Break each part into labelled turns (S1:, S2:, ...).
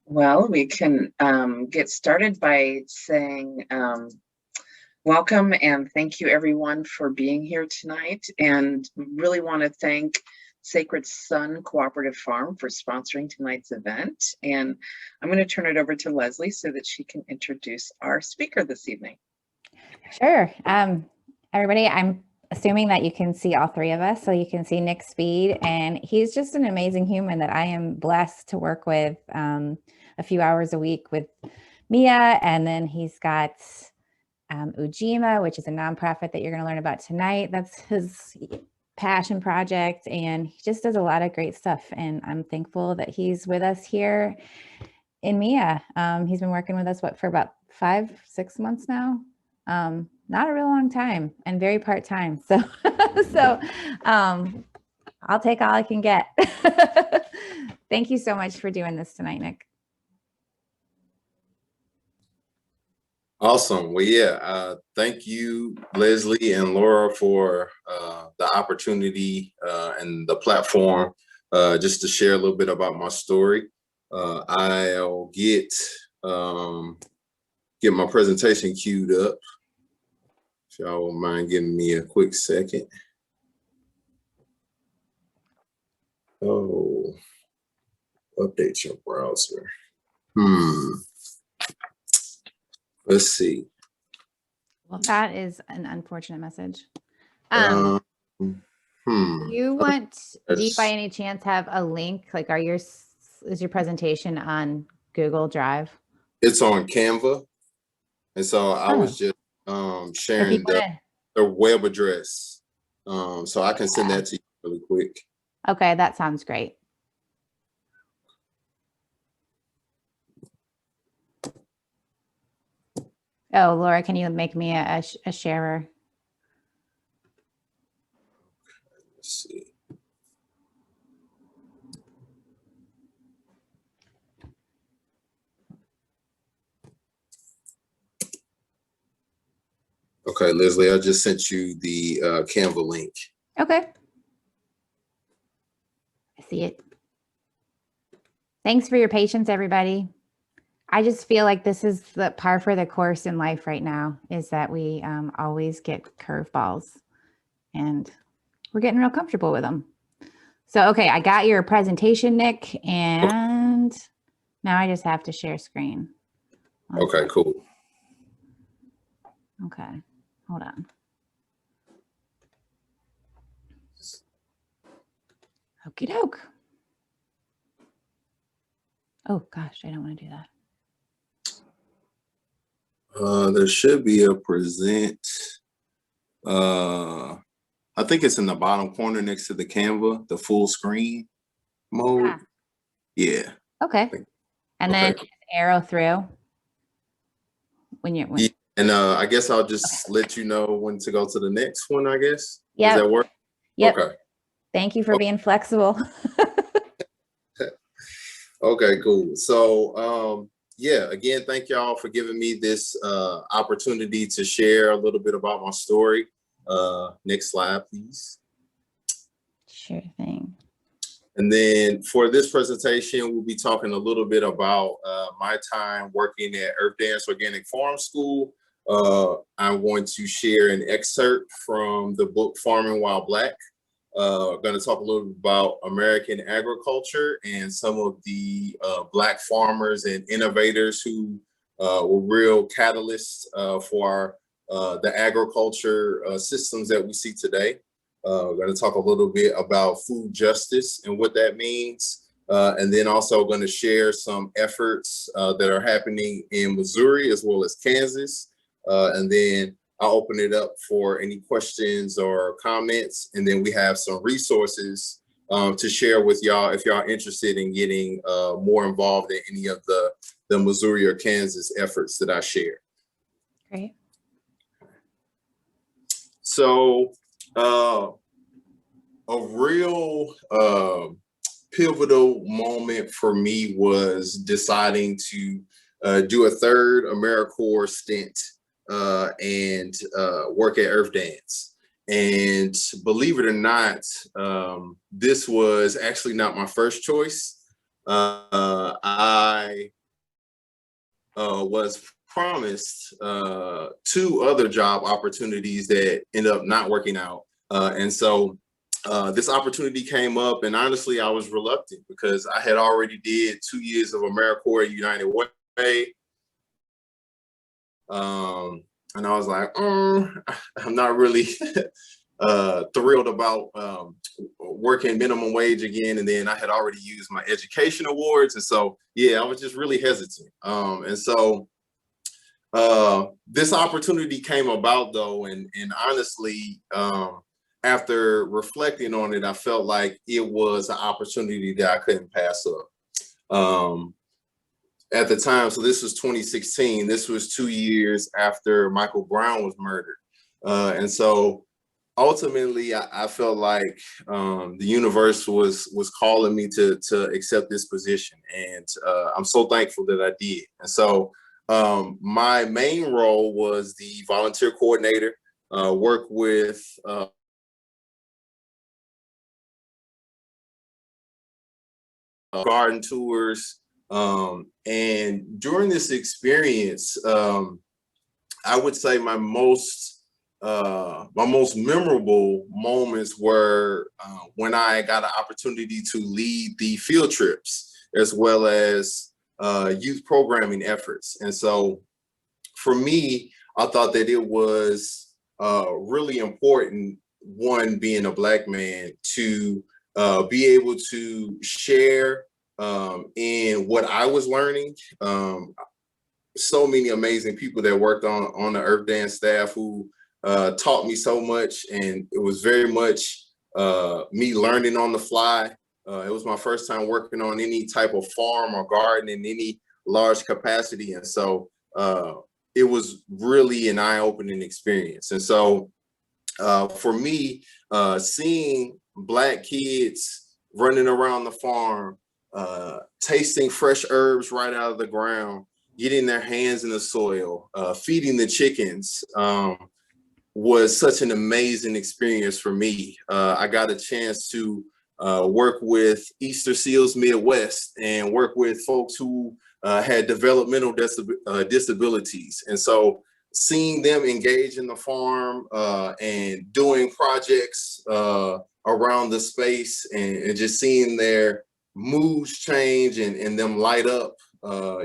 S1: Well, we can get started by saying welcome and thank you everyone for being here tonight, and really want to thank Sacred Sun Cooperative Farm for sponsoring tonight's event. And I'm going to turn it over to Leslie so that she can introduce our speaker this evening.
S2: Sure. Everybody, I'm assuming that you can see all three of us. So you can see Nick Speed, and he's just an amazing human that I am blessed to work with a few hours a week with MEEA. And then he's got Ujima, which is a nonprofit that you're going to learn about tonight. That's his passion project, and he just does a lot of great stuff. And I'm thankful that he's with us here in MEEA. He's been working with us, for about 5-6 months now. Not a real long time, and very part-time. So, I'll take all I can get. Thank you so much for doing this tonight, Nick.
S3: Awesome. Well, yeah, thank you, Leslie and Laura, for the opportunity and the platform just to share a little bit about my story. I'll get my presentation queued up. If y'all won't mind giving me a quick second. Oh, update your browser. Let's see.
S2: Well, that is an unfortunate message.
S3: You
S2: want, do you by any chance have a link? Like, is your presentation on Google Drive?
S3: It's on Canva. And so I was just sharing the web address. So I can send that to you really quick.
S2: Okay, that sounds great. Oh, Laura, can you make me a sharer?
S3: Let's see. Okay, Leslie, I just sent you the Canva link.
S2: Okay. I see it. Thanks for your patience, everybody. I just feel like this is the par for the course in life right now, is that we always get curveballs, and we're getting real comfortable with them. So, okay, I got your presentation, Nick, and now I just have to share screen.
S3: Okay, cool.
S2: Okay, hold on. Okie doke. Oh gosh, I don't want to do that.
S3: There should be a present. I think it's in the bottom corner next to the Canva, the full screen mode. Yeah.
S2: Okay. And then arrow through when you're.
S3: Yeah. And I guess I'll just let you know when to go to the next one, I guess.
S2: Yeah.
S3: Does that work?
S2: Yep.
S3: Okay.
S2: Thank you for being flexible.
S3: Okay, cool. So, yeah, again, thank y'all for giving me this opportunity to share a little bit about my story. Next slide, please.
S2: Sure thing.
S3: And then for this presentation, we'll be talking a little bit about my time working at Earth Dance Organic Farm School. I'm going to share an excerpt from the book Farming While Black. I'm going to talk a little bit about American agriculture and some of the Black farmers and innovators who were real catalysts for the agriculture systems that we see today. We're going to talk a little bit about food justice and what that means. And then also going to share some efforts that are happening in Missouri as well as Kansas. And then I'll open it up for any questions or comments. And then we have some resources to share with y'all if y'all are interested in getting more involved in any of the Missouri or Kansas efforts that I share.
S2: Great.
S3: So a real pivotal moment for me was deciding to do a third AmeriCorps stint and work at Earth Dance. And believe it or not, this was actually not my first choice. I was promised 2 other job opportunities that ended up not working out. And so this opportunity came up, and honestly, I was reluctant because I had already did 2 years of AmeriCorps at United Way. And I was like, I'm not really thrilled about working minimum wage again. And then I had already used my education awards. And so, yeah, I was just really hesitant. And so this opportunity came about though. And honestly, after reflecting on it, I felt like it was an opportunity that I couldn't pass up. At the time, so this was 2016, this was 2 years after Michael Brown was murdered. And so ultimately, I felt like the universe was calling me to accept this position. And I'm so thankful that I did. And so my main role was the volunteer coordinator, work with garden tours. And during this experience, I would say my most memorable moments were when I got an opportunity to lead the field trips as well as youth programming efforts. And so for me, I thought that it was really important, one, being a Black man, to be able to share in what I was learning. So many amazing people that worked on the Earth Dance staff who taught me so much, and it was very much me learning on the fly. It was my first time working on any type of farm or garden in any large capacity, and so it was really an eye-opening experience. And so for me, seeing Black kids running around the farm, tasting fresh herbs right out of the ground, getting their hands in the soil, feeding the chickens, was such an amazing experience for me. I got a chance to work with Easter Seals Midwest and work with folks who had developmental disabilities. And so seeing them engage in the farm and doing projects around the space, and just seeing their moods change and them light up,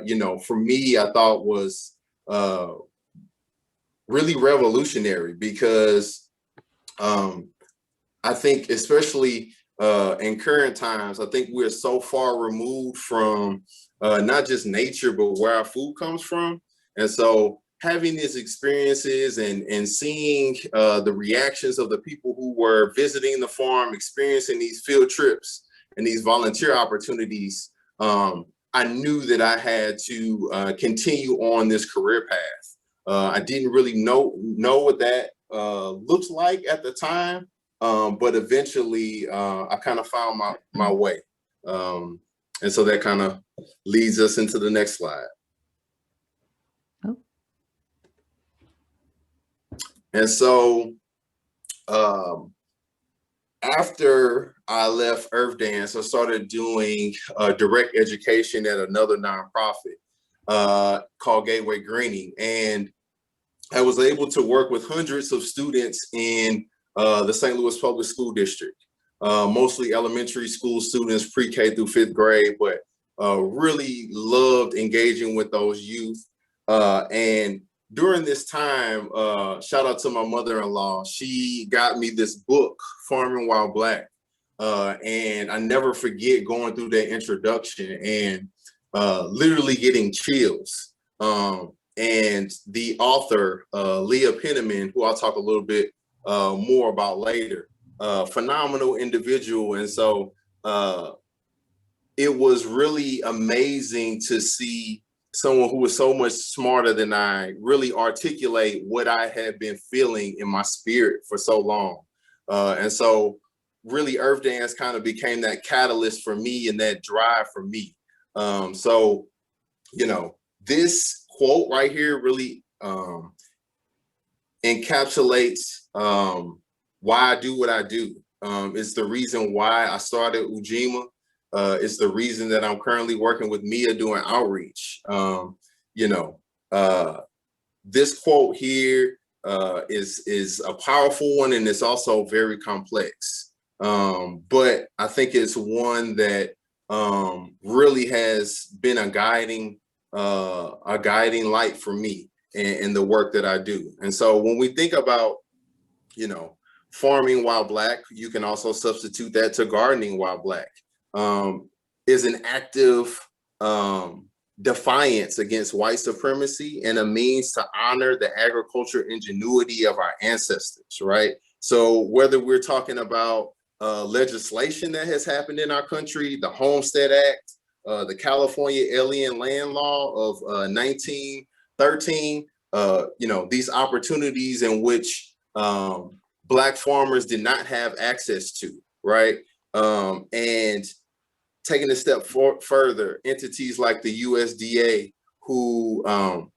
S3: you know, for me, I thought was really revolutionary, because I think, especially in current times, I think we're so far removed from not just nature, but where our food comes from. And so having these experiences and seeing the reactions of the people who were visiting the farm, experiencing these field trips and these volunteer opportunities, I knew that I had to continue on this career path. I didn't really know what that looked like at the time, but eventually I kind of found my way. And so that kind of leads us into the next slide.
S2: Oh.
S3: And so after I left Earth Dance, I started doing direct education at another nonprofit called Gateway Greening. And I was able to work with hundreds of students in the St. Louis Public School District, mostly elementary school students, pre-K through 5th grade, but really loved engaging with those youth. And during this time, shout out to my mother-in-law, she got me this book, Farming While Black. And I never forget going through that introduction and literally getting chills. And the author, Leah Pennaman, who I'll talk a little bit more about later, phenomenal individual. And so it was really amazing to see someone who was so much smarter than I really articulate what I had been feeling in my spirit for so long. And so really Earth Dance kind of became that catalyst for me and that drive for me. So, you know, this quote right here really encapsulates why I do what I do. It's the reason why I started Ujima. It's the reason that I'm currently working with MEEA doing outreach. you know, this quote here is a powerful one, and it's also very complex. But I think it's one that really has been a guiding light for me in the work that I do. And so when we think about, you know, farming while Black, you can also substitute that to gardening while Black, is an active defiance against white supremacy and a means to honor the agricultural ingenuity of our ancestors, right? So whether we're talking about legislation that has happened in our country, the Homestead Act, the California Alien Land Law of 1913, you know, these opportunities in which Black farmers did not have access to, right? And taking a step further, entities like the USDA, who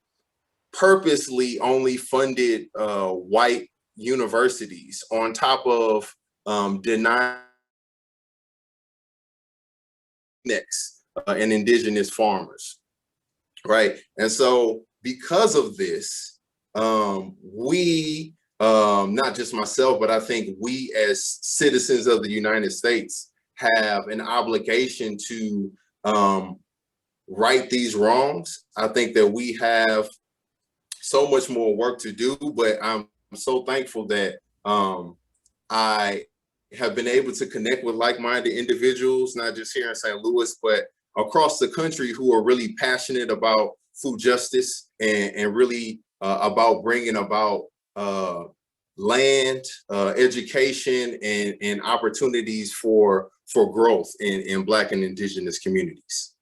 S3: purposely only funded white universities on top of denying and indigenous farmers, right? And so because of this, we, not just myself, but I think we as citizens of the United States have an obligation to right these wrongs. I think that we have so much more work to do, but I'm so thankful that I have been able to connect with like-minded individuals, not just here in St. Louis, but across the country, who are really passionate about food justice and really about bringing about land, education, and opportunities for growth in Black and Indigenous communities.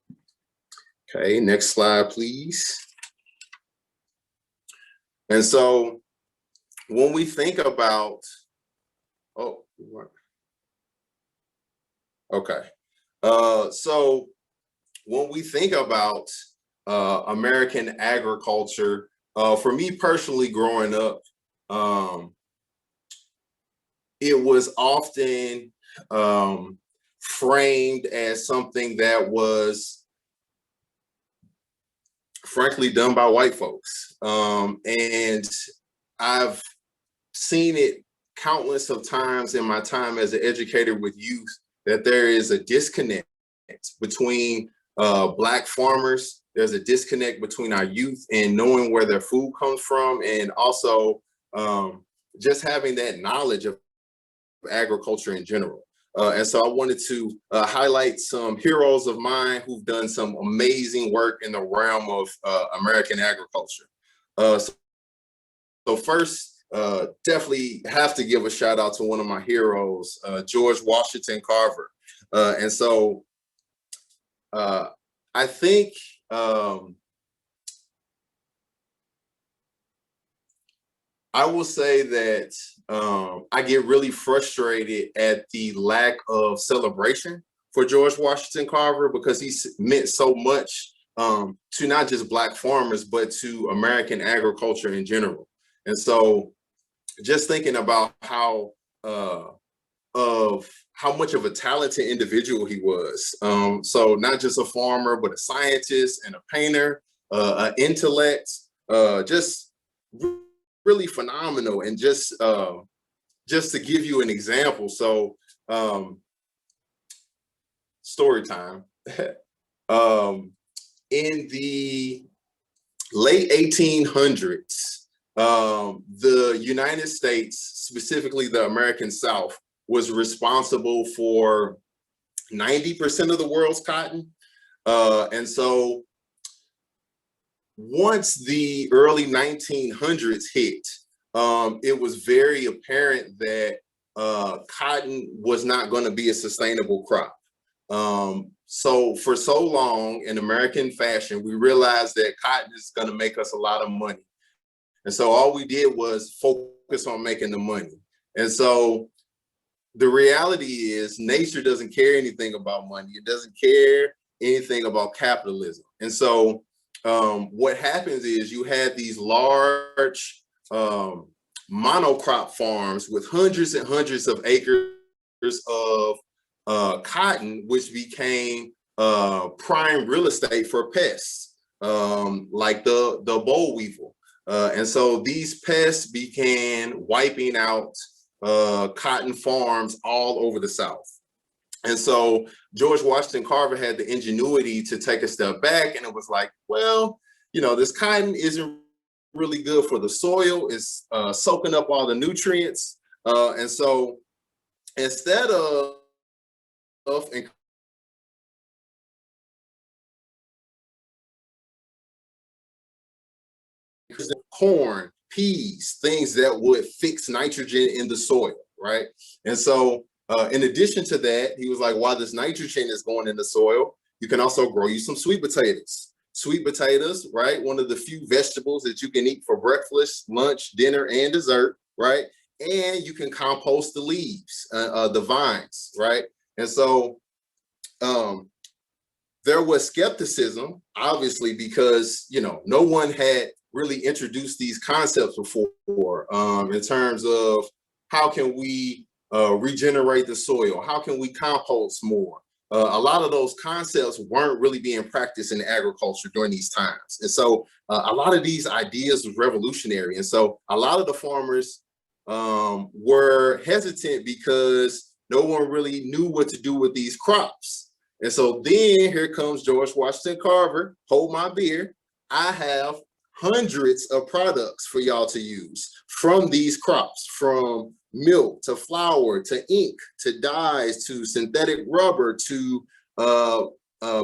S3: Okay, next slide, please. And so when we think about, so when we think about American agriculture, for me personally growing up, it was often framed as something that was frankly done by white folks. And I've seen it countless of times in my time as an educator with youth, that there is a disconnect between Black farmers. There's a disconnect between our youth and knowing where their food comes from, and also just having that knowledge of agriculture in general. And so I wanted to highlight some heroes of mine who've done some amazing work in the realm of American agriculture. So first, definitely have to give a shout out to one of my heroes, George Washington Carver. And so I think I will say that I get really frustrated at the lack of celebration for George Washington Carver, because he meant so much to not just Black farmers, but to American agriculture in general. And so just thinking about how much of a talented individual he was. So not just a farmer, but a scientist and a painter, an intellect, just really phenomenal. And just to give you an example, so story time. In the late 1800s, the United States, specifically the American South, was responsible for 90% of the world's cotton. And so once the early 1900s hit, it was very apparent that cotton was not going to be a sustainable crop. So for so long in American fashion, we realized that cotton is going to make us a lot of money. And so all we did was focus on making the money. And so the reality is nature doesn't care anything about money. It doesn't care anything about capitalism. And so what happens is you had these large monocrop farms with hundreds and hundreds of acres of cotton, which became prime real estate for pests. like the boll weevil. And so these pests began wiping out cotton farms all over the South. And so George Washington Carver had the ingenuity to take a step back, and it was like, well, you know, this cotton isn't really good for the soil. It's soaking up all the nutrients. And so instead of corn, peas, things that would fix nitrogen in the soil, right? And so in addition to that, he was like, while this nitrogen is going in the soil, you can also grow you some sweet potatoes. Sweet potatoes, right? One of the few vegetables that you can eat for breakfast, lunch, dinner, and dessert, right? And you can compost the leaves, the vines, right? And so there was skepticism, obviously, because, you know, no one had really introduced these concepts before in terms of how can we regenerate the soil? How can we compost more? A lot of those concepts weren't really being practiced in agriculture during these times. And so a lot of these ideas was revolutionary. And so a lot of the farmers were hesitant because no one really knew what to do with these crops. And so then here comes George Washington Carver, hold my beer. I have hundreds of products for y'all to use from these crops, from milk to flour to ink to dyes to synthetic rubber to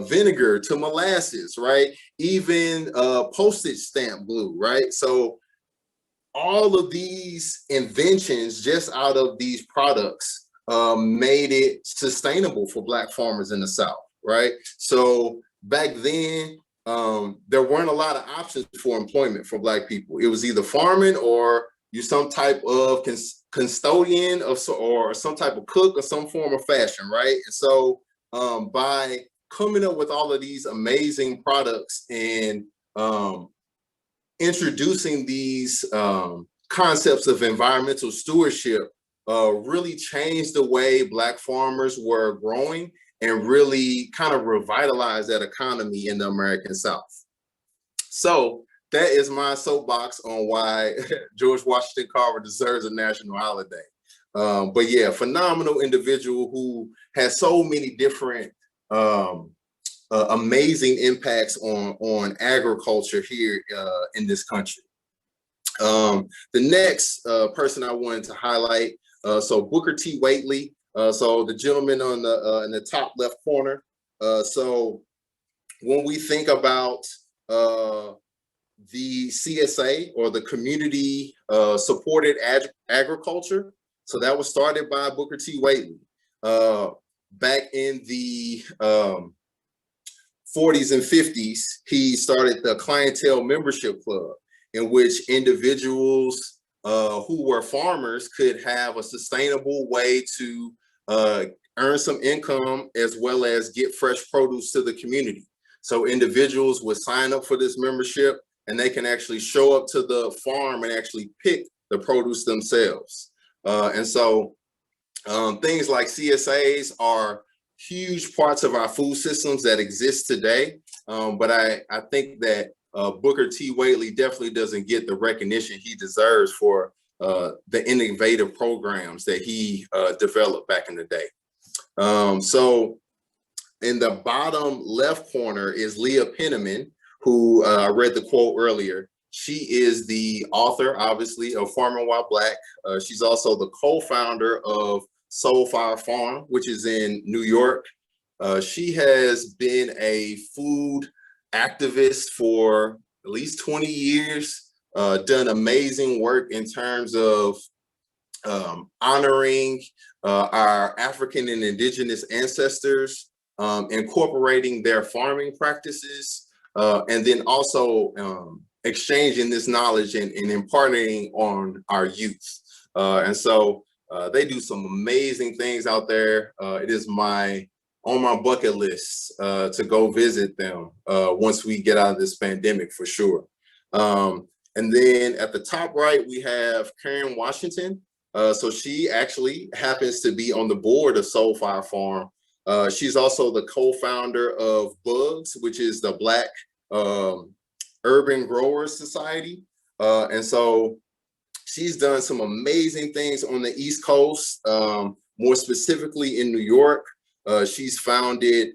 S3: vinegar to molasses, right? Even postage stamp glue, right? So all of these inventions just out of these products made it sustainable for Black farmers in the South, right? So back then, there weren't a lot of options for employment for Black people. It was either farming or you some type of custodian or some type of cook or some form of fashion, right? And so by coming up with all of these amazing products and introducing these concepts of environmental stewardship really changed the way Black farmers were growing and really kind of revitalized that economy in the American South. So that is my soapbox on why George Washington Carver deserves a national holiday. But yeah, phenomenal individual who has so many different amazing impacts on agriculture here in this country. The next person I wanted to highlight, so Booker T. Whately, so the gentleman on the in the top left corner. So when we think about the CSA, or the community supported agriculture, so that was started by Booker T. Whately back in the 40s and 50s. He started the Clientele Membership Club, in which individuals who were farmers could have a sustainable way to earn some income as well as get fresh produce to the community. So individuals would sign up for this membership and they can actually show up to the farm and actually pick the produce themselves. And so things like CSAs are huge parts of our food systems that exist today. But I think that Booker T. Whately definitely doesn't get the recognition he deserves for the innovative programs that he developed back in the day. So in the bottom left corner is Leah Pennaman, who I read the quote earlier. She is the author, obviously, of Farming While Black. She's also the co-founder of Soul Fire Farm, which is in New York. She has been a food activist for at least 20 years, done amazing work in terms of honoring our African and indigenous ancestors, incorporating their farming practices, and then also exchanging this knowledge and imparting on our youth. And so they do some amazing things out there. It is on my bucket list to go visit them once we get out of this pandemic, for sure. And then at the top right, we have Karen Washington. So she actually happens to be on the board of Soul Fire Farm. She's also the co-founder of Bugs, which is the Black Urban Growers Society. And so she's done some amazing things on the East Coast, more specifically in New York. She's founded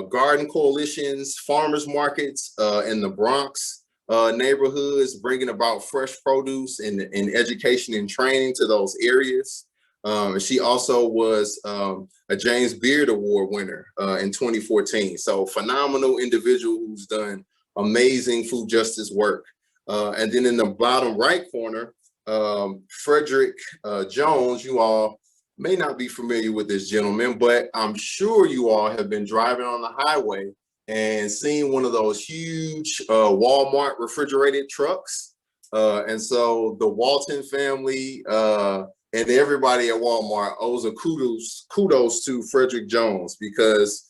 S3: garden coalitions, farmers markets in the Bronx neighborhoods, bringing about fresh produce and education and training to those areas. She also was a James Beard Award winner in 2014. So phenomenal individual who's done amazing food justice work. And then in the bottom right corner, Frederick Jones, you all may not be familiar with this gentleman, but I'm sure you all have been driving on the highway and seen one of those huge Walmart refrigerated trucks. And so the Walton family and everybody at Walmart owes a kudos to Frederick Jones, because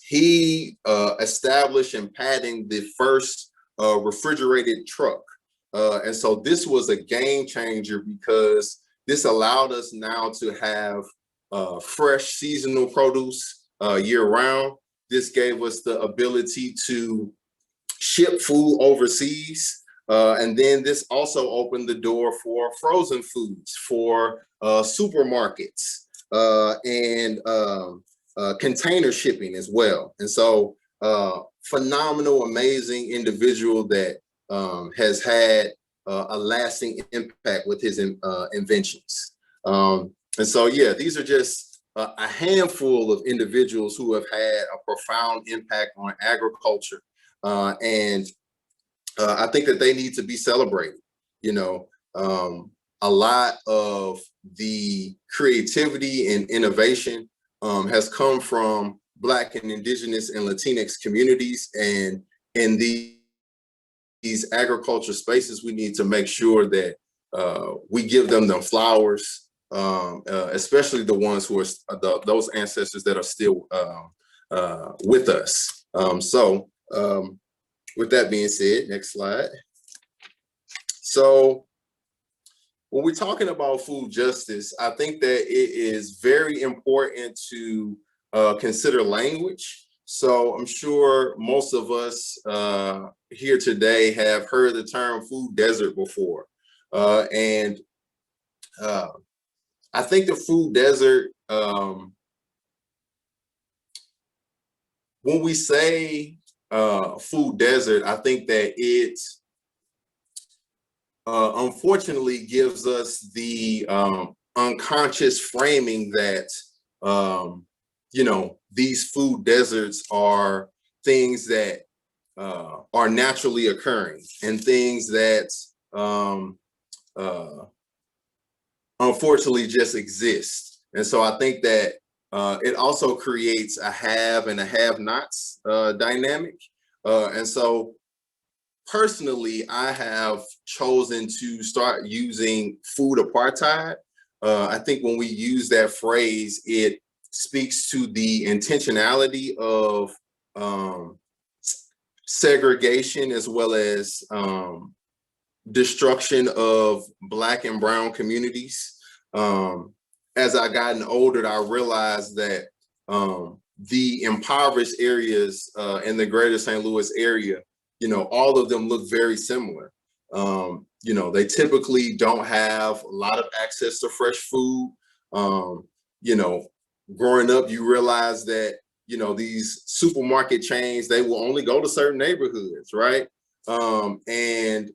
S3: he established and patented the first refrigerated truck. And so this was a game changer, because this allowed us now to have fresh seasonal produce year round. This gave us the ability to ship food overseas. And then this also opened the door for frozen foods, for supermarkets and container shipping as well. And so phenomenal, amazing individual that has had a lasting impact with his inventions. And so, yeah, these are just a handful of individuals who have had a profound impact on agriculture. And I think that they need to be celebrated. You know, a lot of the creativity and innovation has come from Black and Indigenous and Latinx communities, and in these agriculture spaces, we need to make sure that we give them flowers, especially the ones who are those ancestors that are still with us. So with that being said, next slide. So when we're talking about food justice, I think that it is very important to consider language. So I'm sure most of us here today have heard the term food desert before. And I think the food desert, when we say food desert, I think that it unfortunately gives us the unconscious framing that, you know, these food deserts are things that are naturally occurring, and things that unfortunately just exist. And so I think that it also creates a have and a have-nots dynamic. And so personally, I have chosen to start using food apartheid. I think when we use that phrase, it speaks to the intentionality of segregation, as well as destruction of Black and Brown communities. As I gotten older, I realized that the impoverished areas in the greater St. Louis area, you know, all of them look very similar. You know, they typically don't have a lot of access to fresh food. You know, growing up, you realize that, you know, these supermarket chains, they will only go to certain neighborhoods, right? And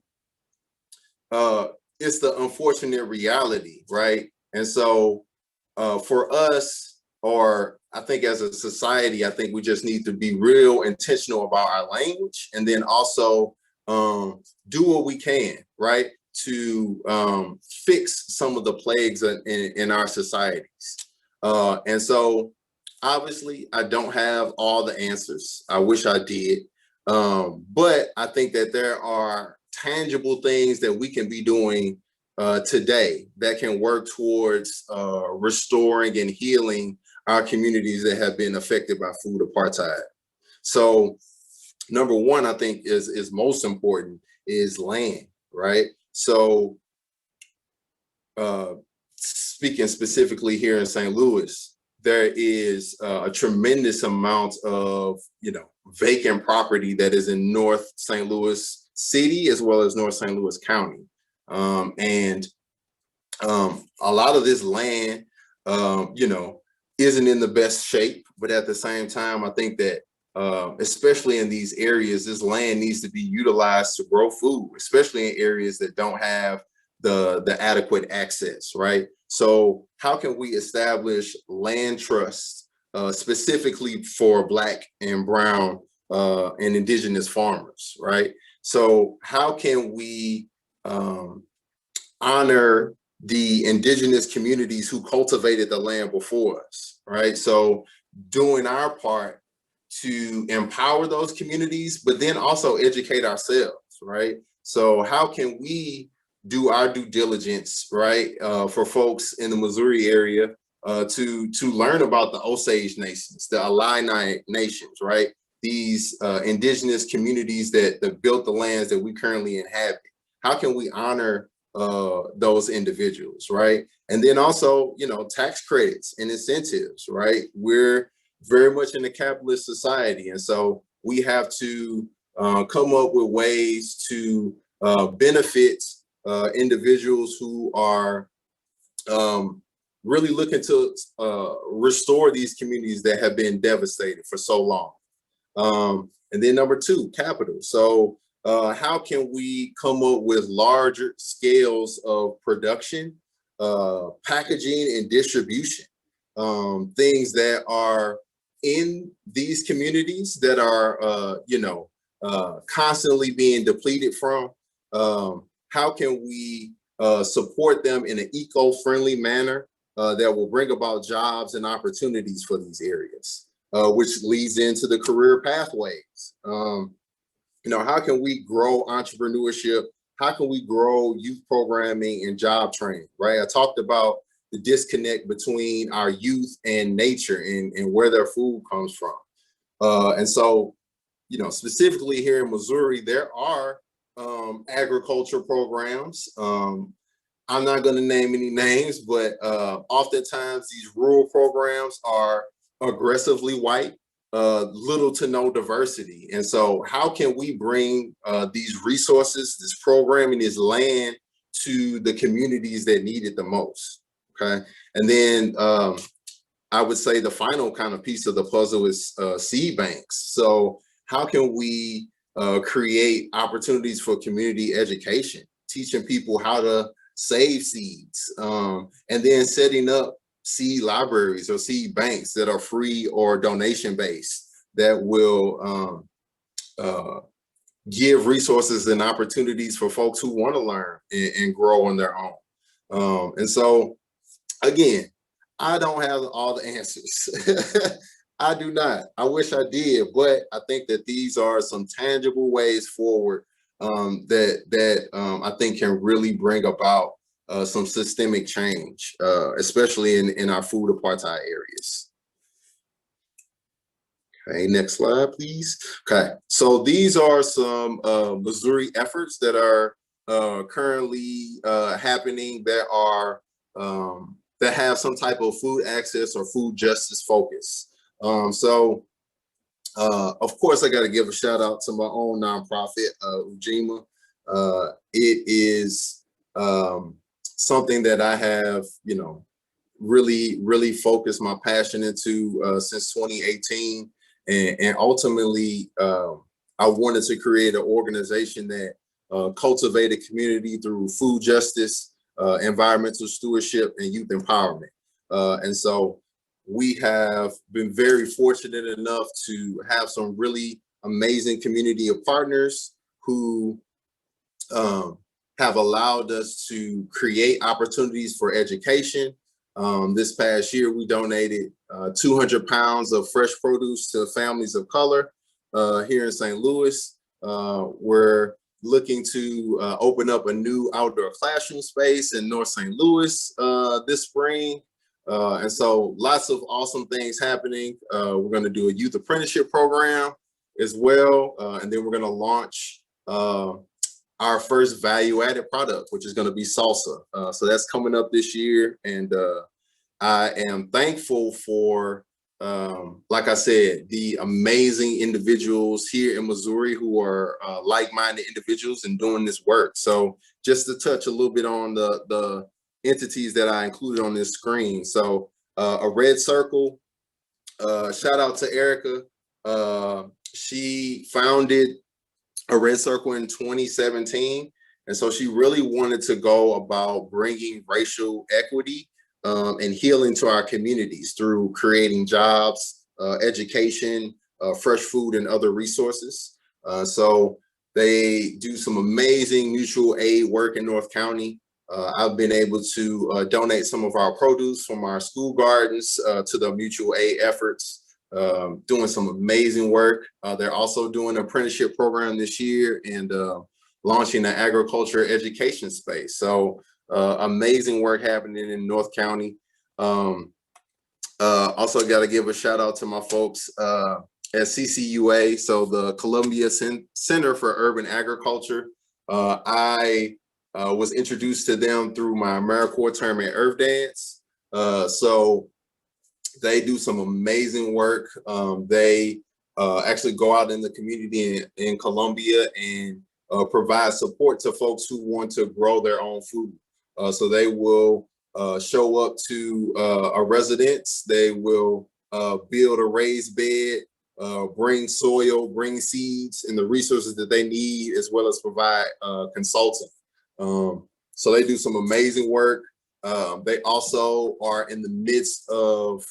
S3: it's the unfortunate reality, right? And so for us, or I think as a society, I think we just need to be real intentional about our language, and then also do what we can, right, to fix some of the plagues in our societies. And so obviously I don't have all the answers. I wish I did. But I think that there are tangible things that we can be doing today that can work towards restoring and healing our communities that have been affected by food apartheid. So number one, I think is most important is land, right? So speaking specifically here in St. Louis, there is a tremendous amount of, vacant property that is in North St. Louis City as well as North St. Louis County. And a lot of this land, isn't in the best shape, but at the same time, I think that especially in these areas, this land needs to be utilized to grow food, especially in areas that don't have the adequate access, right? So how can we establish land trusts specifically for Black and Brown and Indigenous farmers, right? So how can we honor the Indigenous communities who cultivated the land before us, right? So doing our part to empower those communities, but then also educate ourselves, right? So how can we do our due diligence, right, for folks in the Missouri area to learn about the Osage nations, the Illini nations, right? These Indigenous communities that built the lands that we currently inhabit. How can we honor those individuals, right? And then also, tax credits and incentives, right? We're very much in a capitalist society, and so we have to come up with ways to benefit individuals who are really looking to restore these communities that have been devastated for so long. And then number two, capital. So how can we come up with larger scales of production, packaging, and distribution? Things that are in these communities that are, constantly being depleted from. How can we support them in an eco-friendly manner that will bring about jobs and opportunities for these areas, which leads into the career pathways. How can we grow entrepreneurship? How can we grow youth programming and job training, right? I talked about the disconnect between our youth and nature and where their food comes from. And so, specifically here in Missouri, there are agriculture programs. I'm not going to name any names, but oftentimes these rural programs are aggressively white, little to no diversity. And so how can we bring these resources, this programming, this land to the communities that need it the most? Okay. And then I would say the final kind of piece of the puzzle is seed banks. So how can we create opportunities for community education, teaching people how to save seeds, and then setting up seed libraries or seed banks that are free or donation based that will give resources and opportunities for folks who want to learn and grow on their own. And so, again, I don't have all the answers. I do not. I wish I did, but I think that these are some tangible ways forward that I think can really bring about some systemic change, especially in our food apartheid areas. Okay, next slide, please. Okay, so these are some Missouri efforts that are currently happening that are that have some type of food access or food justice focus. So of course, I got to give a shout out to my own nonprofit, Ujima. It is something that I have, really focused my passion into since 2018. And ultimately, I wanted to create an organization that cultivated community through food justice, environmental stewardship, and youth empowerment. And so we have been very fortunate enough to have some really amazing community of partners who have allowed us to create opportunities for education. This past year, we donated 200 pounds of fresh produce to families of color here in St. Louis. We're looking to open up a new outdoor classroom space in North St. Louis this spring. And so lots of awesome things happening. We're going to do a youth apprenticeship program as well. And then we're going to launch our first value-added product, which is going to be salsa. So that's coming up this year. And I am thankful for, like I said, the amazing individuals here in Missouri who are like-minded individuals and doing this work. So just to touch a little bit on the entities that I included on this screen. So a red circle, shout out to Erica. She founded a red circle in 2017. And so she really wanted to go about bringing racial equity and healing to our communities through creating jobs, education, fresh food, and other resources. So they do some amazing mutual aid work in North County. I've been able to donate some of our produce from our school gardens to the mutual aid efforts, doing some amazing work. They're also doing an apprenticeship program this year and launching an agriculture education space. So amazing work happening in North County. Also got to give a shout out to my folks at CCUA, so the Columbia Center for Urban Agriculture. I was introduced to them through my AmeriCorps term at Earth Dance. So they do some amazing work. They actually go out in the community in Columbia and provide support to folks who want to grow their own food. So they will show up to a residence. They will build a raised bed, bring soil, bring seeds and the resources that they need, as well as provide consulting. So they do some amazing work. They also are in the midst of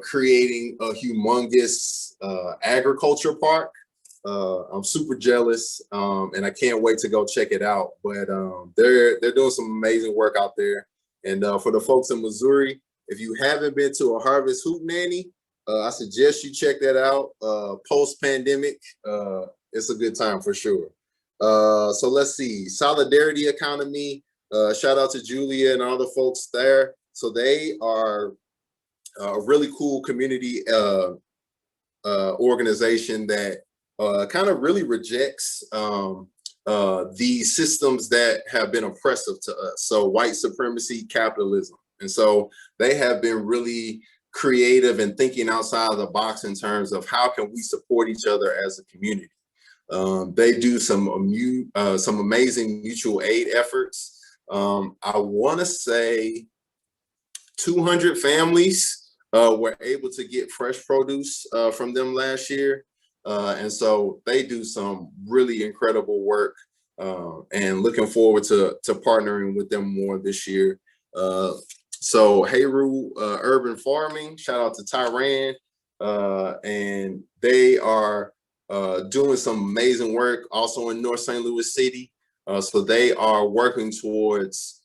S3: creating a humongous agriculture park. I'm super jealous, and I can't wait to go check it out. But they're doing some amazing work out there. And for the folks in Missouri, if you haven't been to a Harvest Hootenanny, I suggest you check that out. Post-pandemic, it's a good time for sure. So let's see, Solidarity Economy. Shout out to Julia and all the folks there. So they are a really cool community organization that kind of really rejects the systems that have been oppressive to us. So white supremacy, capitalism. And so they have been really creative and thinking outside of the box in terms of how can we support each other as a community. They do some amazing mutual aid efforts. I want to say 200 families were able to get fresh produce from them last year. And so they do some really incredible work, and looking forward to partnering with them more this year. So Hayru Urban Farming, shout out to Tyran, and they are doing some amazing work also in North St. Louis City. So they are working towards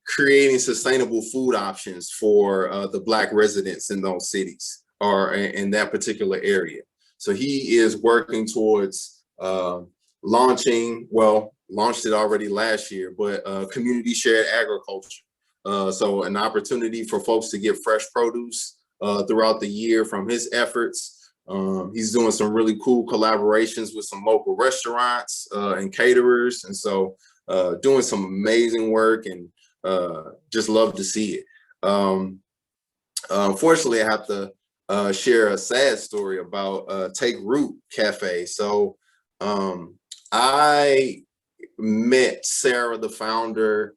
S3: creating sustainable food options for the Black residents in those cities or in that particular area. So he is working towards launched it already last year, but community shared agriculture. So an opportunity for folks to get fresh produce throughout the year from his efforts. He's doing some really cool collaborations with some local restaurants and caterers. And so doing some amazing work, and just love to see it. Unfortunately, I have to share a sad story about Take Root Cafe. So I met Sarah, the founder,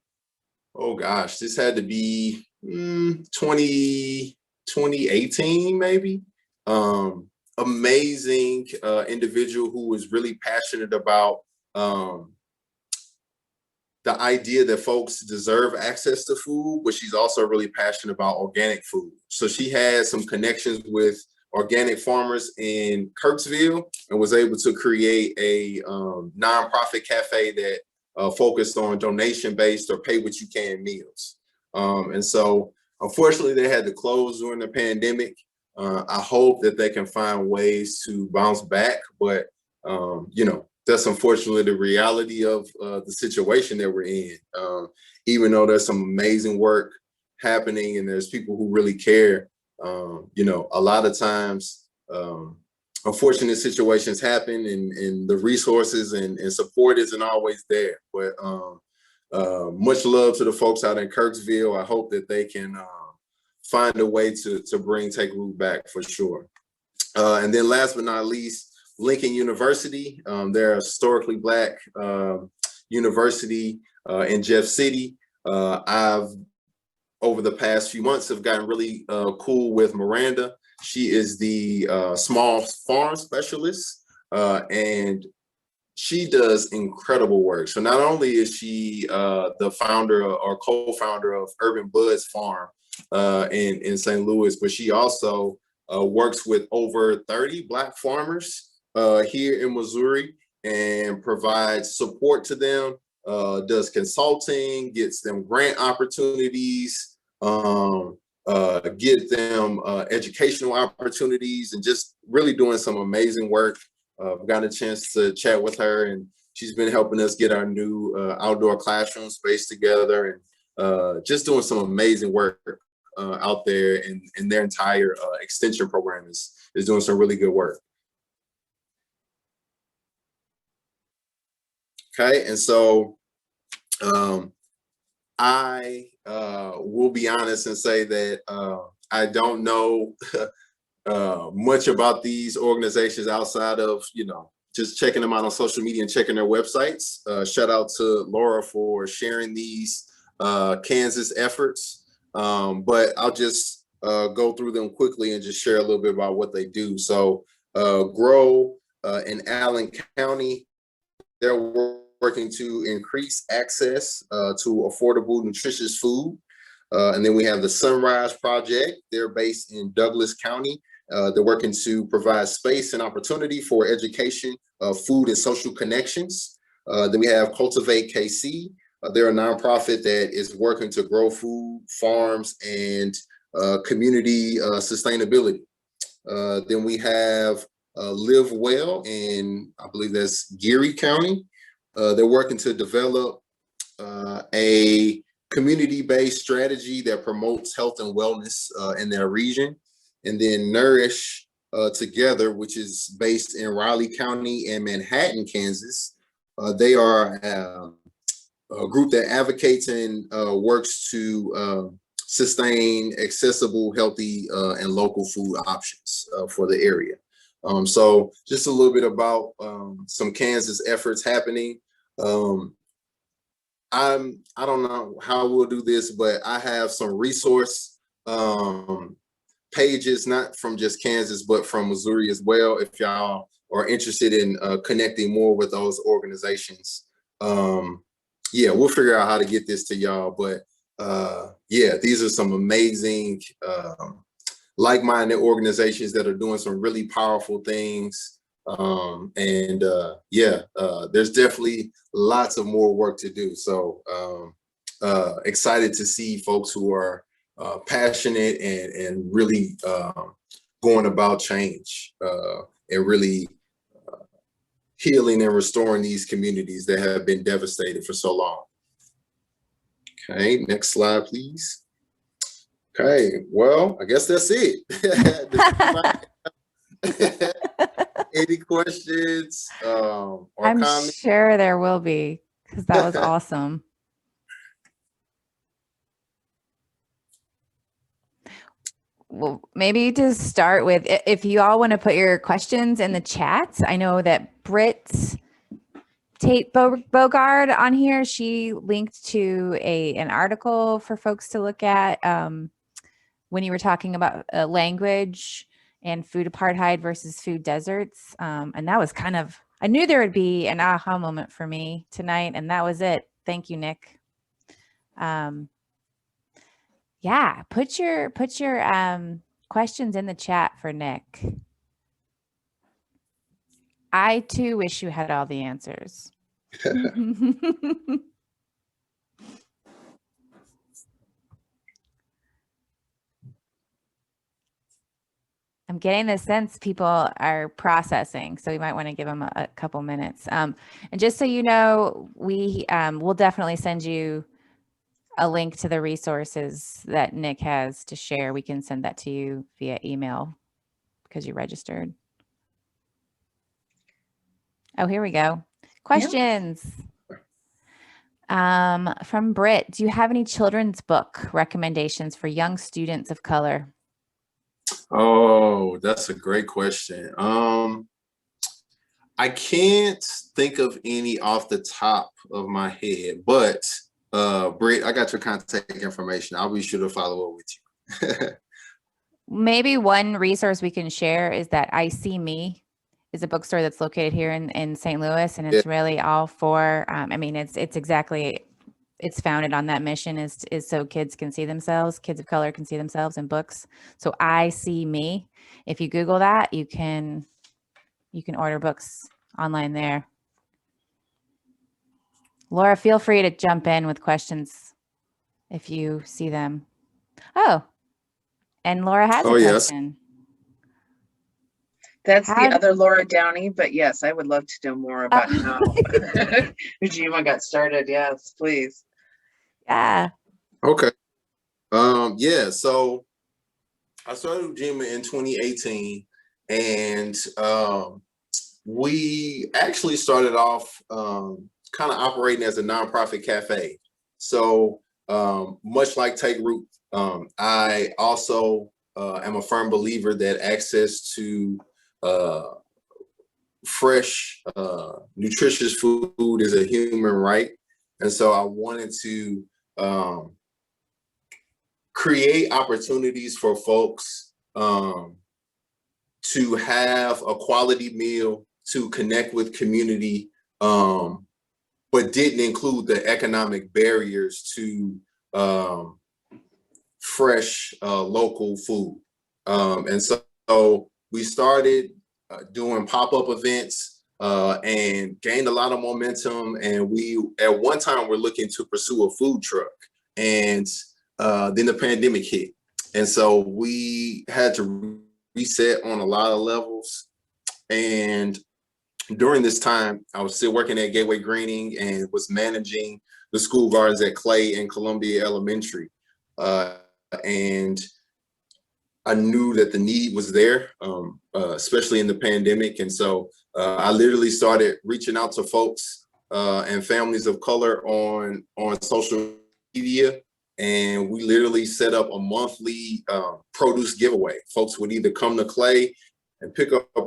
S3: oh gosh, this had to be 2018 maybe. Amazing individual who was really passionate about the idea that folks deserve access to food, but she's also really passionate about organic food. So she had some connections with organic farmers in Kirksville and was able to create a nonprofit cafe that focused on donation-based or pay-what-you-can meals. And so unfortunately, they had to close during the pandemic. I hope that they can find ways to bounce back, but you know, that's unfortunately the reality of the situation that we're in. Even though there's some amazing work happening and there's people who really care, you know, a lot of times unfortunate situations happen, and the resources and support isn't always there. But much love to the folks out in Kirksville. I hope that they can find a way to take root back for sure. And then last but not least, Lincoln University. They're a historically Black university in Jeff City. I've, over the past few months, have gotten really cool with Miranda. She is the small farm specialist, and she does incredible work. So not only is she the founder or co-founder of Urban Buds Farm in St. Louis, but she also works with over 30 Black farmers here in Missouri and provides support to them, does consulting, gets them grant opportunities, get them educational opportunities, and just really doing some amazing work. I've gotten a chance to chat with her, and she's been helping us get our new outdoor classroom space together, and just doing some amazing work out there. And their entire extension program is doing some really good work. Okay, and so I will be honest and say that I don't know much about these organizations outside of, just checking them out on social media and checking their websites. Shout out to Laura for sharing these Kansas efforts. But I'll just go through them quickly and just share a little bit about what they do. So Grow in Allen County, they're working to increase access to affordable, nutritious food. And then we have the Sunrise Project. They're based in Douglas County. They're working to provide space and opportunity for education, food, and social connections. Then we have Cultivate KACEE. They're a nonprofit that is working to grow food, farms, and community sustainability. Then we have Live Well in, I believe that's Geary County. They're working to develop a community-based strategy that promotes health and wellness in their region. And then Nourish Together, which is based in Raleigh County and Manhattan, Kansas. They are a group that advocates and works to sustain accessible, healthy, and local food options for the area. So just a little bit about some Kansas efforts happening. I don't know how we'll do this, but I have some resource pages, not from just Kansas, but from Missouri as well, if y'all are interested in connecting more with those organizations. Yeah, we'll figure out how to get this to y'all, but yeah, these are some amazing like-minded organizations that are doing some really powerful things. Yeah, there's definitely lots of more work to do. So excited to see folks who are passionate and really going about change and really healing and restoring these communities that have been devastated for so long. Okay, next slide, please. Okay, well, I guess that's it. Any questions or
S2: I'm
S3: comments?
S2: sure there will be, because that was awesome. Well, maybe to start with, if you all want to put your questions in the chats. I know that Britt Tate Bogard on here, she linked to an article for folks to look at when you were talking about language and food apartheid versus food deserts. And that was kind of, I knew there would be an aha moment for me tonight, and that was it. Thank you, Nick. Yeah, put your questions in the chat for Nick. I too wish you had all the answers. I'm getting the sense people are processing, so we might want to give them a couple minutes. And just so you know, we will definitely send you a link to the resources that Nick has to share. We can send that to you via email because you registered. Oh, here we go. Questions. From Britt, do you have any children's book recommendations for young students of color?
S3: Oh, that's a great question. I can't think of any off the top of my head, but Britt, I got your contact information. I'll be sure to follow up with you.
S2: Maybe one resource we can share is that I See Me is a bookstore that's located here in St. Louis, and it's really all for, I mean, it's founded on that mission is so kids can see themselves, kids of color can see themselves in books. So I See Me, if you Google that, you can order books online there. Laura, feel free to jump in with questions if you see them. Oh, and Laura has a question.
S1: That's the other Laura Downey, but yes, I would love to know more about how Ujima got started. Yes, please.
S2: Yeah.
S3: Okay. Yeah, so I started Ujima in 2018, and we actually started off kind of operating as a nonprofit cafe. So much like Take Root, I also am a firm believer that access to fresh, nutritious food is a human right. And so I wanted to create opportunities for folks to have a quality meal, to connect with community, but didn't include the economic barriers to fresh local food. And so we started doing pop-up events and gained a lot of momentum. And we, at one time, were looking to pursue a food truck. And then the pandemic hit. And so we had to reset on a lot of levels. And during this time, I was still working at Gateway Greening and was managing the school gardens at Clay and Columbia Elementary. And I knew that the need was there, especially in the pandemic. And so I literally started reaching out to folks and families of color on social media. And we literally set up a monthly produce giveaway. Folks would either come to Clay and pick up a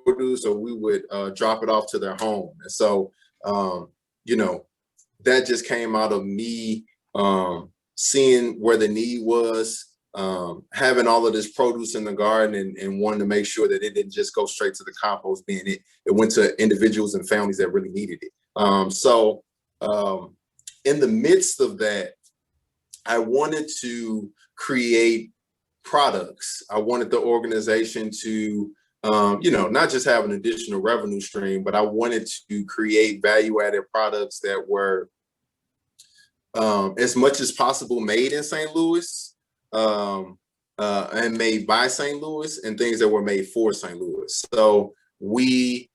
S3: produce, or we would drop it off to their home. And so, that just came out of me seeing where the need was, having all of this produce in the garden and wanting to make sure that it didn't just go straight to the compost bin. It went to individuals and families that really needed it. In the midst of that, I wanted to create products. I wanted the organization to, not just have an additional revenue stream, but I wanted to create value-added products that were as much as possible made in St. Louis and made by St. Louis, and things that were made for St. Louis. So we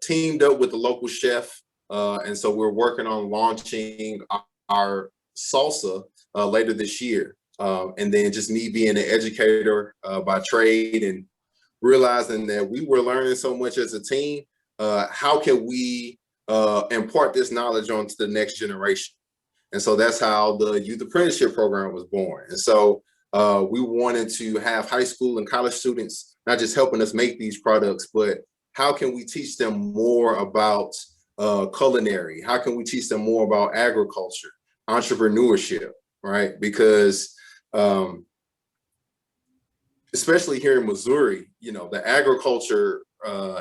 S3: teamed up with the local chef, and so we're working on launching our salsa later this year. And then just me being an educator by trade and realizing that we were learning so much as a team, how can we impart this knowledge onto the next generation? And so that's how the Youth Apprenticeship program was born. And so we wanted to have high school and college students not just helping us make these products, but how can we teach them more about culinary? How can we teach them more about agriculture, entrepreneurship, right? Because especially here in Missouri, the agriculture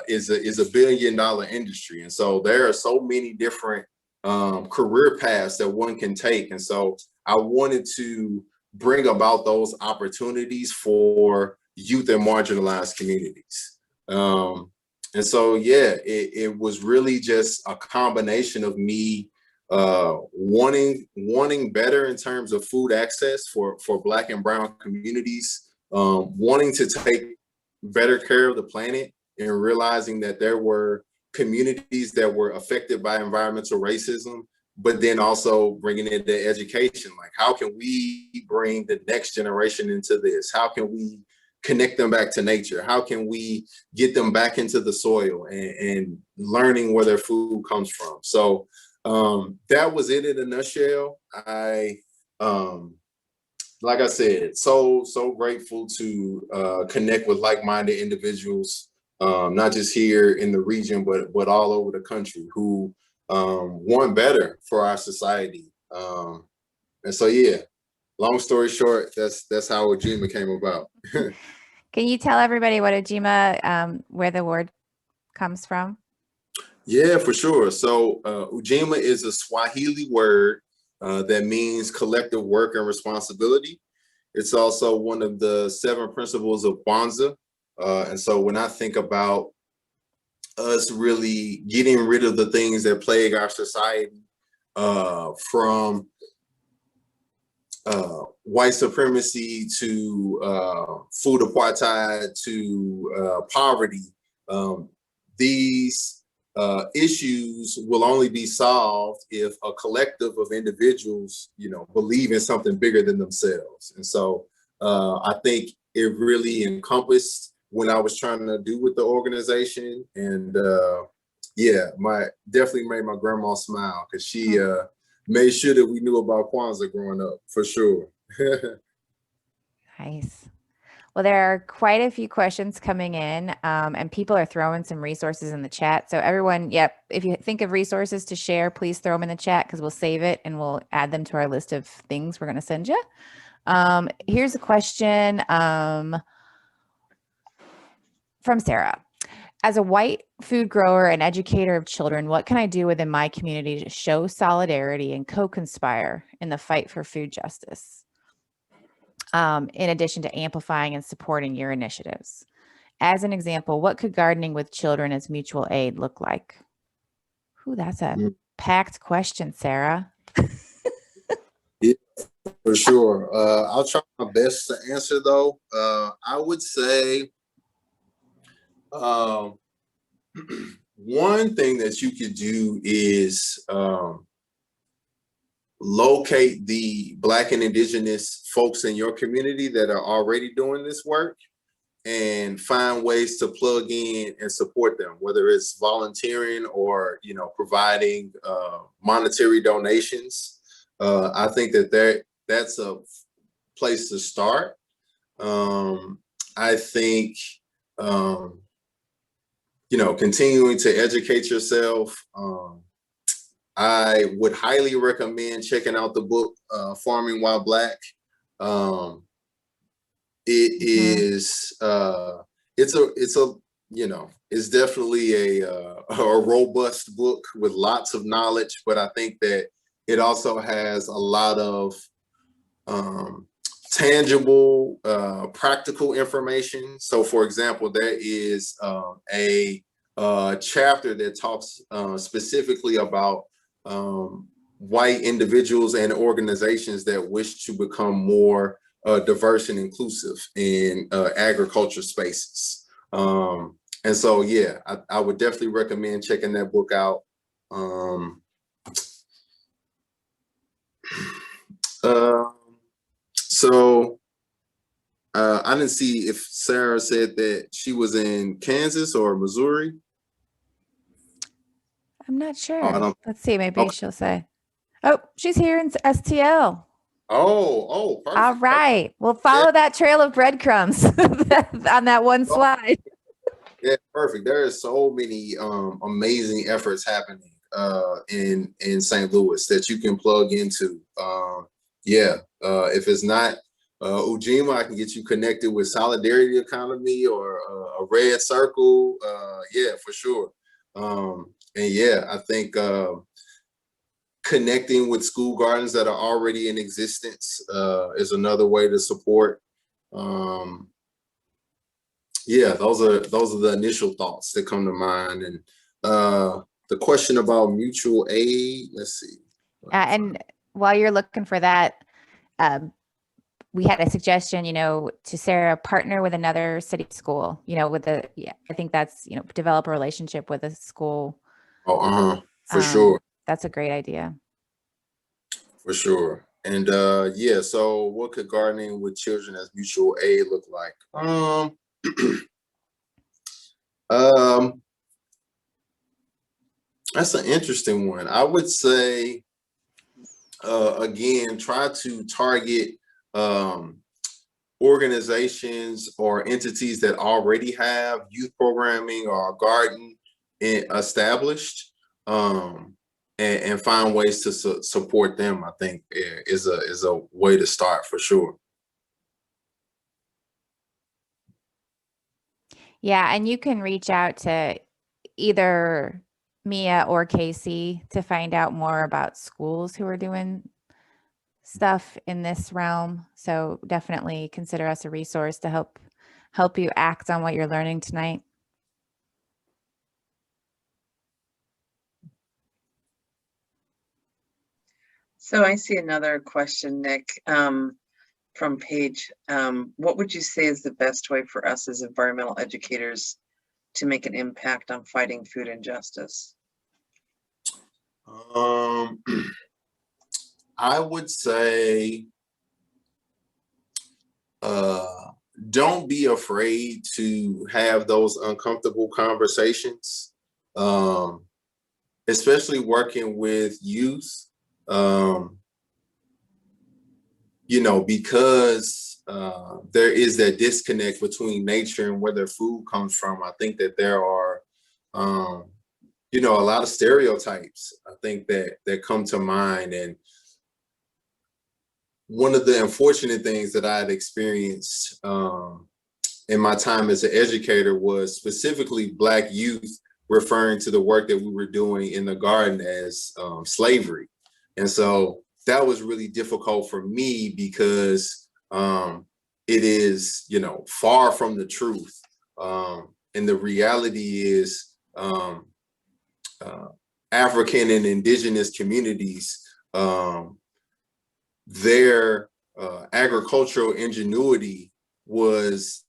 S3: is a $1 billion industry. And so there are so many different career paths that one can take. And so I wanted to bring about those opportunities for youth and marginalized communities. And so, yeah, it was really just a combination of me wanting better in terms of food access for Black and brown communities, wanting to take better care of the planet, and realizing that there were communities that were affected by environmental racism, but then also bringing in the education. Like, how can we bring the next generation into this? How can we connect them back to nature? How can we get them back into the soil and learning where their food comes from? So That was it in a nutshell. Like I said, so grateful to connect with like-minded individuals, not just here in the region, but all over the country who want better for our society. And so, yeah, long story short, that's how Ujima came about.
S2: Can you tell everybody what Ujima, where the word comes from?
S3: Yeah, for sure. So Ujima is a Swahili word that means collective work and responsibility. It's also one of the 7 principles of Kwanzaa. And so when I think about us really getting rid of the things that plague our society, from white supremacy to food apartheid to poverty, these issues will only be solved if a collective of individuals, believe in something bigger than themselves. And so I think it really encompassed what I was trying to do with the organization. And yeah, definitely made my grandma smile, because she made sure that we knew about Kwanzaa growing up, for sure.
S2: Nice. Well, there are quite a few questions coming in, and people are throwing some resources in the chat. So everyone, yep, if you think of resources to share, please throw them in the chat, because we'll save it and we'll add them to our list of things we're going to send you. Here's a question from Sarah. As a white food grower and educator of children, what can I do within my community to show solidarity and co-conspire in the fight for food justice? In addition to amplifying and supporting your initiatives. As an example, what could gardening with children as mutual aid look like? Ooh, that's a packed question, Sarah.
S3: Yeah, for sure. I'll try my best to answer, though. I would say one thing that you could do is locate the Black and Indigenous folks in your community that are already doing this work, and find ways to plug in and support them, whether it's volunteering or providing monetary donations. I think that's a place to start. I think continuing to educate yourself. I would highly recommend checking out the book Farming While Black. It is it's definitely a robust book with lots of knowledge, but I think that it also has a lot of tangible, practical information. So, for example, there is a chapter that talks specifically about white individuals and organizations that wish to become more diverse and inclusive in agriculture spaces. And so, yeah, I would definitely recommend checking that book out. I didn't see if Sarah said that she was in Kansas or Missouri.
S2: I'm not sure.
S3: Oh,
S2: Let's see. Maybe she'll say. Oh, she's here in STL.
S3: Oh, perfect.
S2: All right. Okay. We'll follow that trail of breadcrumbs on that one slide.
S3: Yeah, perfect. There are so many amazing efforts happening in St. Louis that you can plug into. If it's not Ujima, I can get you connected with Solidarity Economy or a Red Circle. Yeah, for sure. And yeah, I think connecting with school gardens that are already in existence is another way to support. Yeah, those are the initial thoughts that come to mind. And the question about mutual aid, let's see.
S2: And while you're looking for that, we had a suggestion, to Sarah, partner with another city school, I think that's, develop a relationship with a school.
S3: For sure.
S2: That's a great idea.
S3: For sure. And yeah, so what could gardening with children as mutual aid look like? That's an interesting one. I would say, again, try to target organizations or entities that already have youth programming or garden established, and find ways to support them. I think is a way to start for sure.
S2: Yeah, and you can reach out to either MEEA or KACEE to find out more about schools who are doing stuff in this realm. So definitely consider us a resource to help you act on what you're learning tonight.
S1: So I see another question, Nick, from Paige. What would you say is the best way for us as environmental educators to make an impact on fighting food injustice?
S3: I would say, don't be afraid to have those uncomfortable conversations, especially working with youth. You know, because there is that disconnect between nature and where their food comes from. I think that there are, you know, a lot of stereotypes, I think, that come to mind. And one of the unfortunate things that I had experienced in my time as an educator was specifically Black youth referring to the work that we were doing in the garden as slavery. And so that was really difficult for me because it is, you know, far from the truth. And the reality is African and indigenous communities, their agricultural ingenuity was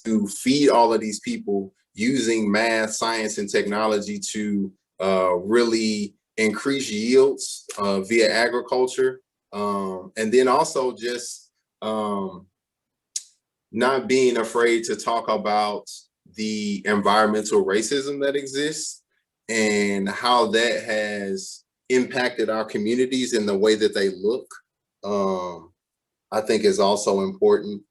S3: to feed all of these people using math, science, and technology to really increase yields via agriculture. And then also just not being afraid to talk about the environmental racism that exists and how that has impacted our communities in the way that they look, I think is also important.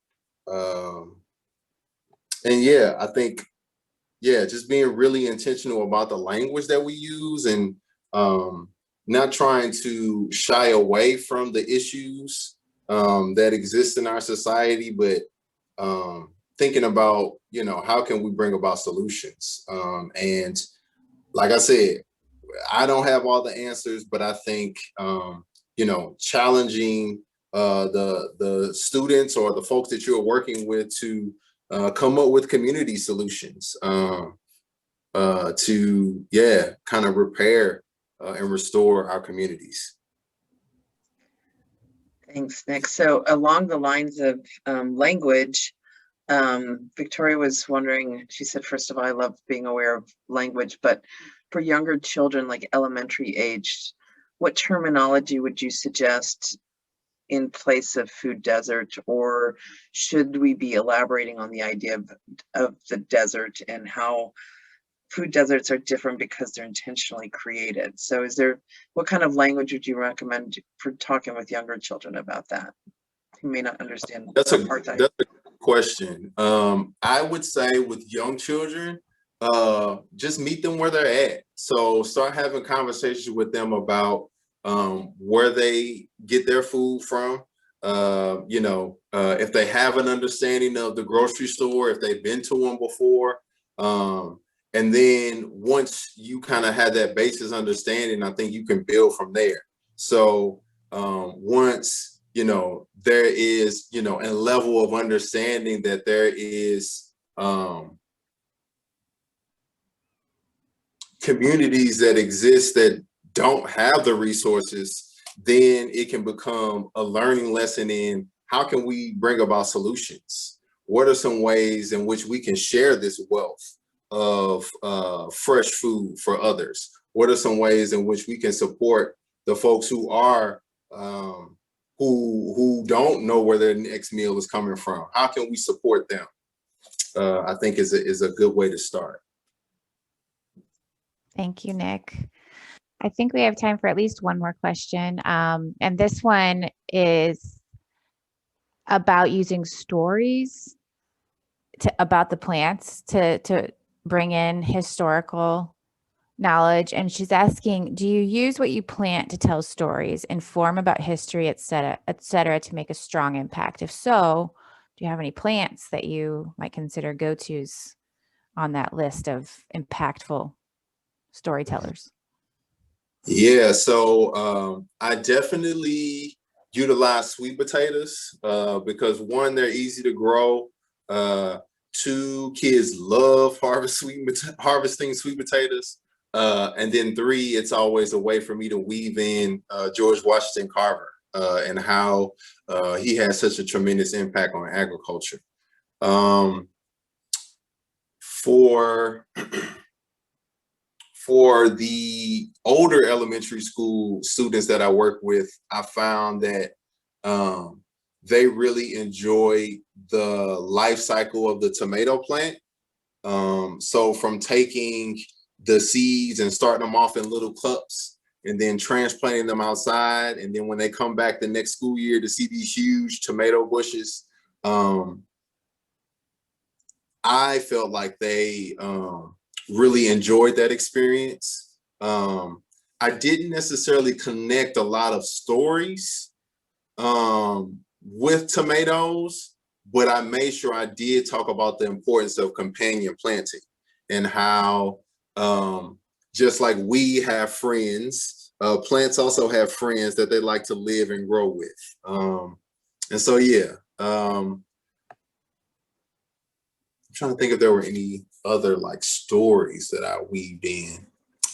S3: And yeah, I think, yeah, just being really intentional about the language that we use and not trying to shy away from the issues that exist in our society, but thinking about, you know, how can we bring about solutions? And like I said, I don't have all the answers, but I think, you know, challenging the students or the folks that you're working with to come up with community solutions to, yeah, kind of repair and restore our communities.
S1: Thanks, Nick. So along the lines of language, Victoria was wondering, she said, first of all, I love being aware of language, but for younger children, like elementary age, what terminology would you suggest in place of food desert, or should we be elaborating on the idea of the desert and how food deserts are different because they're intentionally created? So what kind of language would you recommend for talking with younger children about that, who may not understand apartheid?
S3: That's a good question. I would say with young children, just meet them where they're at. So start having conversations with them about where they get their food from. You know, if they have an understanding of the grocery store, if they've been to one before. And then once you kind of have that basis understanding, I think you can build from there. So once, you know, there is, you know, a level of understanding that there is communities that exist that don't have the resources, then it can become a learning lesson in how can we bring about solutions? What are some ways in which we can share this wealth of fresh food for others? what are some ways in which we can support the folks who are who don't know where their next meal is coming from? How can we support them? I think is a good way to start.
S2: Thank you, Nick. I think we have time for at least one more question. And this one is about using stories about the plants to bring in historical knowledge. And she's asking, do you use what you plant to tell stories, inform about history, et cetera, to make a strong impact? If so, do you have any plants that you might consider go-tos on that list of impactful storytellers?
S3: Yeah, so I definitely utilize sweet potatoes because one, they're easy to grow. Two, kids love harvesting sweet potatoes. And then three, it's always a way for me to weave in George Washington Carver and how he had such a tremendous impact on agriculture. For the older elementary school students that I work with, I found that they really enjoy the life cycle of the tomato plant. So from taking the seeds and starting them off in little cups and then transplanting them outside, and then when they come back the next school year to see these huge tomato bushes, I felt like they really enjoyed that experience. I didn't necessarily connect a lot of stories with tomatoes, but I made sure I did talk about the importance of companion planting and how just like we have friends, plants also have friends that they like to live and grow with. And so, yeah, I'm trying to think if there were any other like stories that I weaved in.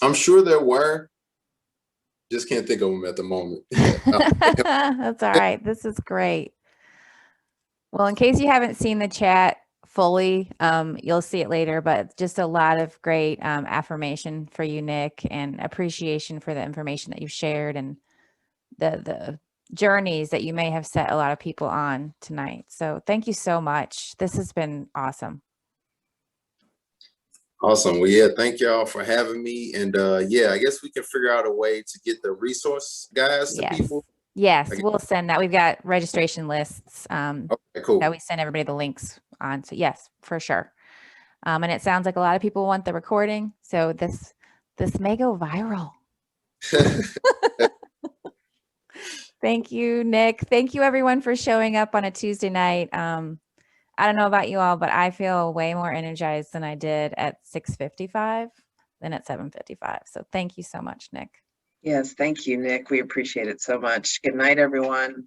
S3: I'm sure there were, just can't think of them at the moment.
S2: That's all right. This is great. Well, in case you haven't seen the chat fully, you'll see it later, but just a lot of great affirmation for you, Nick, and appreciation for the information that you've shared and the journeys that you may have set a lot of people on tonight. So thank you so much. This has been awesome.
S3: Awesome. Well, yeah, thank y'all for having me. And yeah, I guess we can figure out a way to get the resource guides to people.
S2: Yes, we'll send that. We've got registration lists
S3: Okay, cool.
S2: that we send everybody the links on. So yes, for sure. And it sounds like a lot of people want the recording. So this may go viral. Thank you, Nick. Thank you everyone for showing up on a Tuesday night. I don't know about you all, but I feel way more energized than I did at 6:55 than at 7:55. So thank you so much, Nick.
S1: Yes, thank you, Nick. We appreciate it so much. Good night, everyone.